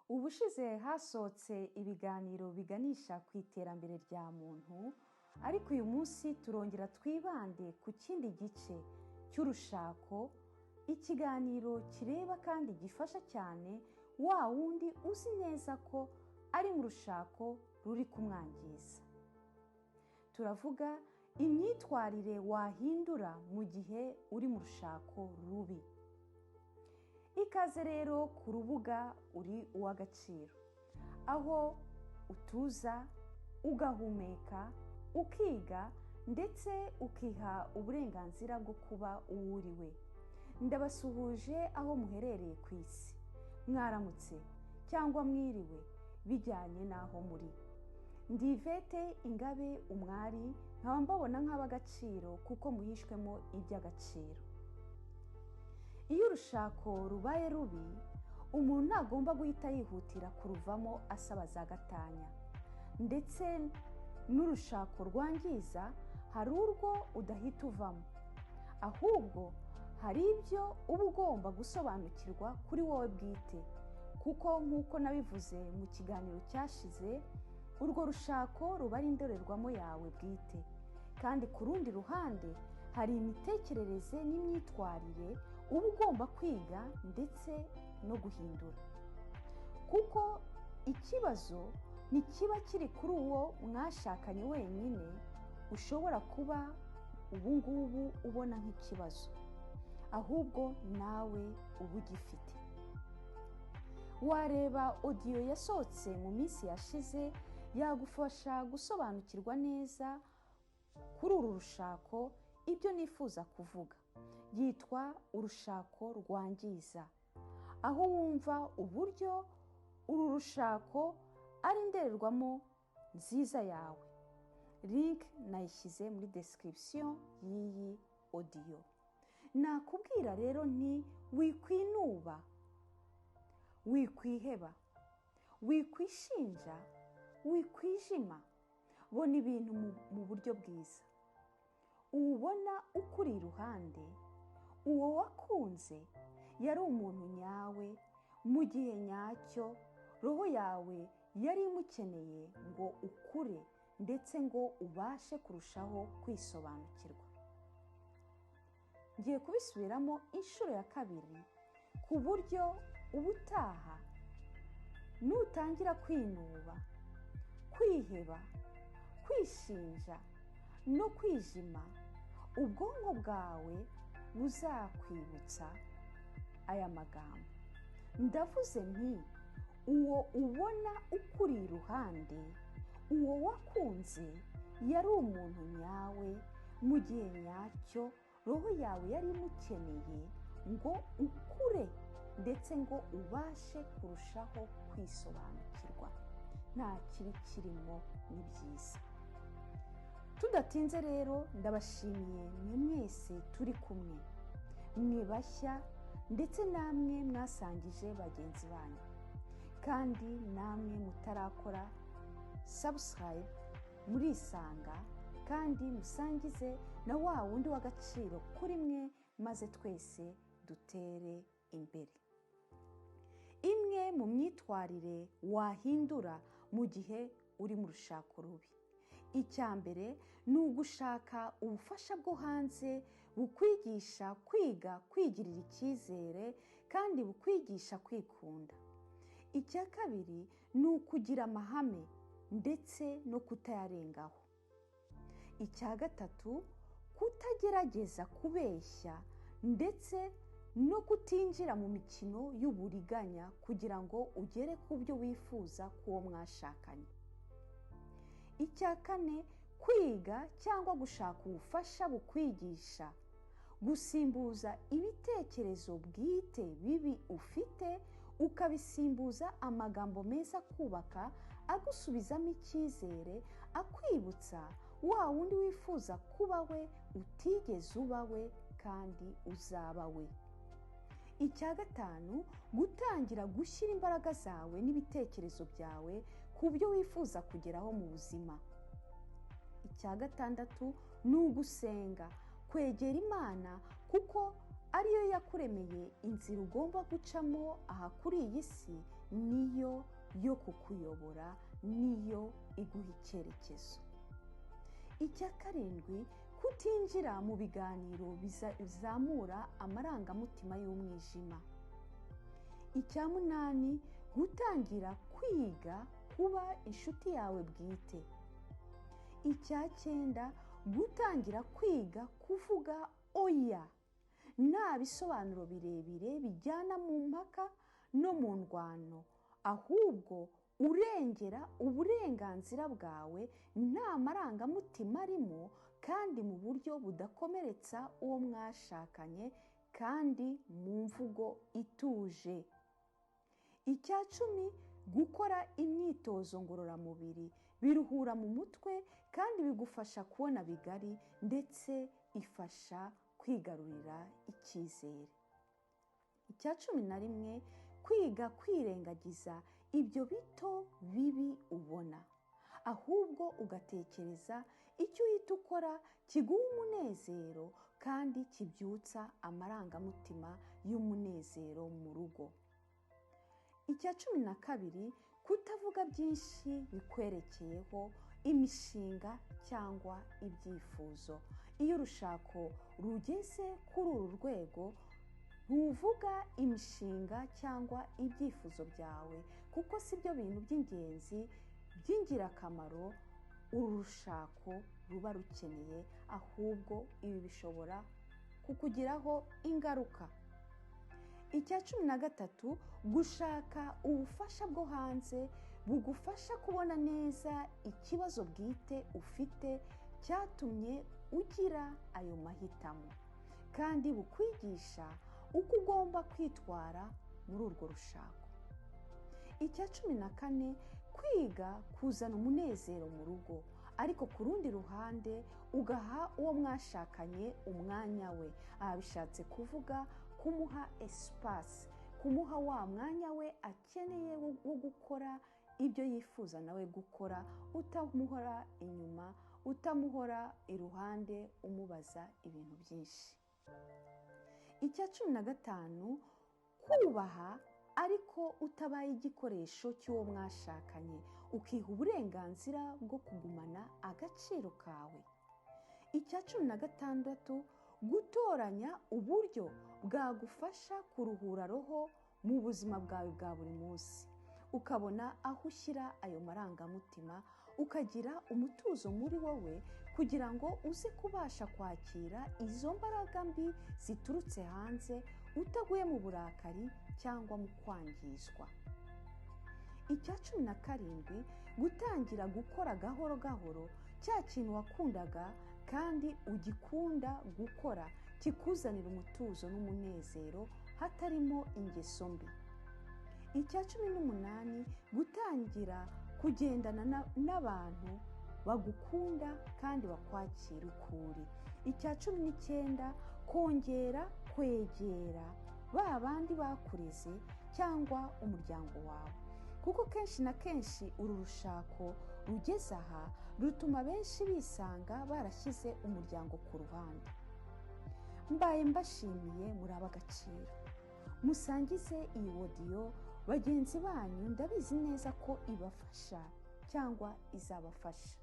Ubushize hasohotse ibiganiro biganisha ku iterambere rya muntu, ariko uyu munsi turongera twibande ku kindi gice cy'urushako, ikiganiro kireba kandi gifasha cyane wa wundi uzi neza ko ari mu rushako ruri kumwangiza. Turavuga imyitwarire wahindura mu gihe uri mu rushako rubi. Ikaze rero ku rubuga uri uw'agaciro, aho utuza, ugahumeka, ukiga ndetse ukiha uburenganzira bwo kuba uwo uriwe. Ndabasuhuje aho muherereye ku isi, mwaramutse cyangwa mwiriwe bijyanye n'aho muri. Ndi Yvette Ingabe umwari, nkaba mbabona nk'ab'agaciro kuko muhishwemo iby'agaciro. Iyo urushako rubaye rubi, umuntu ntagomba guhita yihutira kuruvamo asaba za gatanya. Ndetse n'urushako rwangiza hari urwo udahita uvamo, ahubwo hari ibyo uba ugomba gusobanukirwa kuri wowe bwite, kuko nk'uko nabivuze mu kiganiro cyashize, urwo rushako ruba ari indorerwamo yawe bwite, kandi ku rundi ruhande hari imitekerereze n'imyitwarire uba ugomba kwiga ndetse no guhindura, kuko ikibazo ntikiba kiri kuri uwo mwashakanye wenyine ushobora kuba ubu ngubu ubona nk'ikibazo, ahubwo nawe uba ugifite. Wareba audio yasohotse mu minsi yashize yagufasha gusobanukirwa neza kuri uru rushako ibyo nifuza kuvuga. Yitwa urushako rwangiza, aho wumva uburyo uru rushako ari indorerwamo nziza yawe. Link nayishyize muri description y'iyi audio. Nakubwira rero nti wikwinuba, wikwiheba, wikwishinja, wikwijima. Bona ibintu mu buryo bwiza. Ubona ukuri iruhande, uwo wakunze yari umuntu nyawe mu gihe nyacyo, roho yawe yari imukeneye ngo ukure ndetse ngo ubashe kurushaho kwisobanukirwa. Ngiye kubisubiramo inshuro ya kabiri, ku buryo ubutaha nutangira kwinuba, kwiheba, kwishinja no kwijima, ubwonko bwawe buzakwibutsa aya magambo. Ndavuze nti uwo ubona ukuri iruhande, uwo wakunze yari umuntu nyawe mu gihe nyacyo, roho yawe yari imukeneye ngo ukure ndetse ngo ubashe kurushaho kwisobanukirwa. Nta kibi kirimo, ni byiza. Tudatinze rero, ndabashimiye mwe mwese turi kumwe, mwe bashya ndetse namwe mwasangije bagenzi banyu, kandi namwe mutarakora subscribe murisanga, kandi musangize na wa wundi w'agaciro kuri mwe, maze twese dutere imbere. Imwe mu myitwarire wahindura mu gihe uri mu rushako rubi. Icya mbere ni ugushaka ubufasha bwo hanze bukwigisha kwiga kwigirira icyizere kandi bukwigisha kwikunda. Icya kabiri ni ukugira amahame ndetse no kutayarengaho. Icya gatatu, kutagerageza kubeshya ndetse no kutinjira mu mikino y'uburiganya kugira ngo ugere ku byo wifuza k'uwo mwashakanye. Icya kane, kwiga cyangwa gushaka ubufasha bukwigisha gusimbuza ibitekerezo bwite bibi ufite, ukabisimbuza amagambo meza kubaka, agusubizamo icyizere, akwibutsa wa wundi wifuza kuba we utigeze uba we kandi uzaba we. Icya gatanu, gutangira gushyira imbaraga zawe n'ibitekerezo byawe ku byo wifuza kugeraho mu buzima. Icya gatandatu, ni ugusenga, kwegera Imana, kuko ariyo yakuremeye inzira ugomba gucamo aha kuri iyi si niyo yo kukuyobora, niyo iguha icyerekezo. Icya karindwi, kutinjira mu biganiro bizamura amarangamutima y'umwijima. Icya munani, gutangira kwiga kuba inshuti yawe bwite. Icya cyenda, gutangira kwiga kuvuga oya nta bisobanuro birebire bijyana mu mpaka no mu ndwano, ahubwo urengera uburenganzira bwawe nta marangamutima arimo, kandi mu buryo budakomeretsa uwo mwashakanye, kandi mu mvugo ituje. Icya cumi, gukora imyitozo ngororamubiri biruhura mu mutwe kandi bigufasha kubona bigari, ndetse ifasha kwigarurira icyizere. Icya cumi na rimwe, kwiga kwirengagiza ibyo bito bibi ubona, ahubwo ugatekereza icyo uhita ukora kiguha umunezero kandi kibyutsa amarangamutima y'umunezero mu rugo. Icya cumi na kabiri, kutavuga byinshi bikwerekeyeho, imishinga cyangwa ibyifuzo. Iyo urushako rugeze kuri uru rwego, ntuvuga imishinga cyangwa ibyifuzo byawe, kuko si byo bintu by'ingenzi by'ingirakamaro uru rushako ruba rukeneye, ahubwo ibi bishobora kukugiraho ingaruka. Icya cumi na gatatu, gushaka ubufasha bwo hanze bugufasha kubona neza ikibazo bwite ufite cyatumye ugira ayo mahitamo, kandi bukwigisha uko ugomba kwitwara muri urwo rushako. Icya cumi na kane, kwiga kuzana umunezero mu rugo, ariko ku rundi ruhande ugaha uwo mwashakanye umwanya we. Aha bishatse kuvuga kumuha espace, kumuha wa mwanya we akeneye wo gukora ibyo yifuza nawe gukora, utamuhora inyuma, utamuhora iruhande umubaza ibintu byinshi. Icya cumi na gatanu, kubaha ariko utabaye igikoresho cy'uwo mwashakanye, ukiha uburenganzira bwo kugumana agaciro kawe. Icya cumi na gatandatu, gutoranya uburyo bwagufasha kuruhura roho mu buzima bwawe bwa buri munsi, ukabona aho ushyira ayo marangamutima, ukagira umutuzo muri wowe kugira ngo uze kubasha kwakira izo mbaraga mbi ziturutse hanze, utaguye mu burakari cyangwa mu kwangizwa. Icya cumi na karindwi, gutangira gukora gahoro gahoro cya kintu wakundaga kandi ugikunda gukora, kikuzanira umutuzo n'umunezero hatarimo ingeso mbi. Icya cumi n'umunani, gutangira kugendana n'abantu bagukunda kandi bakwakira ukuri. Icya cumi n'icyenda, kongera kwegera ba bandi bakureze cyangwa umuryango wawe, kuko kenshi na kenshi uru rushako rugeze aha rutuma benshi bisanga barashyize umuryango ku ruhande. Mbaye mbashimiye, muri ab'agaciro. Musangize iyi audio bagenzi banyu, ndabizi neza ko ibafasha cyangwa izabafasha.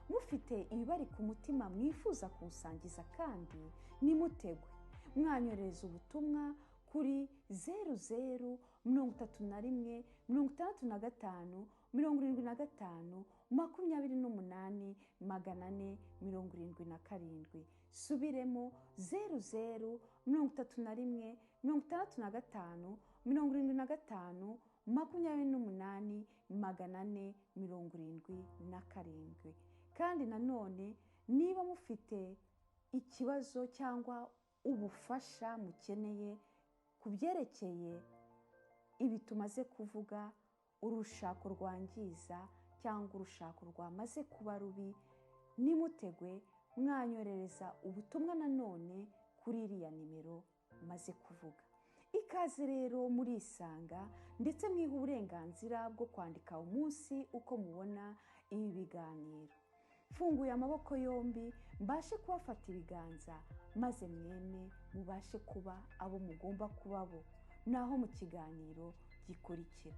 Mufite ibibari ku mutima mwifuza kuwusangiza kandi nimutegwe, mwanyoreza ubutumwa kuri 00 31 65 75 28 477. Subiremo 00 31 65 75 28 477. Kandi nanone, niba mufite ikibazo cyangwa ubufasha mukeneye ku byerekeye ibi tumaze kuvuga, urushako rwangiza cyangwa urushako rwamaze kuba rubi, nimutegwe, mwanyorereza ubutumwa nanone kuri iriya nimero maze kuvuga. Ikaze rero murisanga, ndetse mwiha uburenganzira bwo kwandika umunsi uko mubona ibi biganiro. Funguye amaboko yombi mbashe kubafata ibiganza, maze mwene mubashe kuba abo mugomba kuba bo, naho mu kiganiro gikurikira.